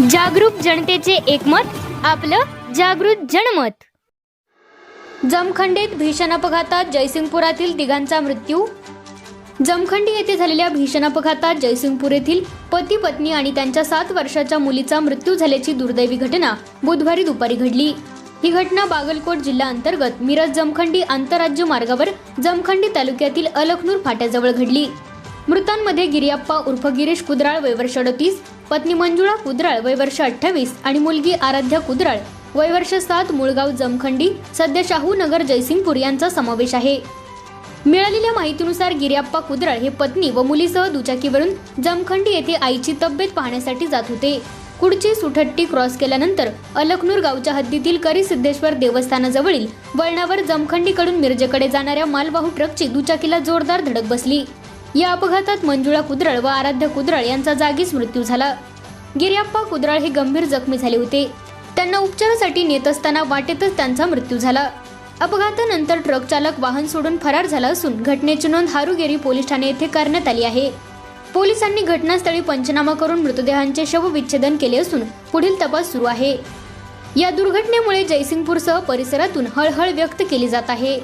जागरूक जनतेचे एकमत, आपलं जागृत जनमत। जमखंडीत भीषण अपघातात जयसिंगपुरातील तिघांचा मृत्यू। जमखंडी येथे झालेल्या भीषण अपघातात जयसिंगपूर येथील पती पत्नी आणि त्यांच्या 7 वर्षाच्या मुलीचा मृत्यू झाल्याची दुर्दैवी घटना बुधवारी दुपारी घडली। ही घटना बागलकोट जिल्हा अंतर्गत मिरज जमखंडी आंतरराज्य मार्गावर जमखंडी तालुक्यातील अलखनूर फाट्याजवळ घडली। मृतांमध्ये गिरियप्पा उर्फ गिरीश कुदराळ वय वर्ष 38, पत्नी मंजुळा कुदराळ वय वर्ष 28 आणि मुलगी आराध्या कुदराळ वय वर्ष 7 मुळगाव जमखंडी सध्या शाहू नगर जयसिंगपूर यांचा समावेश आहे। मिळालेल्या माहितीनुसार गिरियप्पा कुदराळ हे पत्नी व मुलीसह दुचाकीवरून जमखंडी येथे आईची तब्येत पाहण्यासाठी जात होते। कुडची सुठट्टी क्रॉस केल्यानंतर अलखनूर गावच्या हद्दीतील करिसिद्धेश्वर देवस्थानाजवळील वळणावर जमखंडीकडून मिरजेकडे जाणाऱ्या मालवाहू ट्रकची दुचाकीला जोरदार धडक बसली। या अपघातात मंजुळा कुदराळ व आराध्या कुदराळ यांचा जागीच मृत्यू झाला। गिरियप्पा कुदराळ हे गंभीर जखमी झाले होते। त्यांना उपचारासाठी नेत असताना वाटेतच त्यांचा मृत्यू झाला। अपघातानंतर ट्रक चालक वाहन सोडून फरार झाला असून घटनेची नोंद हारुगेरी पोलीस ठाणे येथे करण्यात आली आहे। पोलिसांनी घटनास्थळी पंचनामा करून मृतदेहांचे शवविच्छेदन केले असून पुढील तपास सुरू आहे। या दुर्घटनेमुळे जयसिंगपूरसह परिसरातून हळहळ व्यक्त केली जात आहे।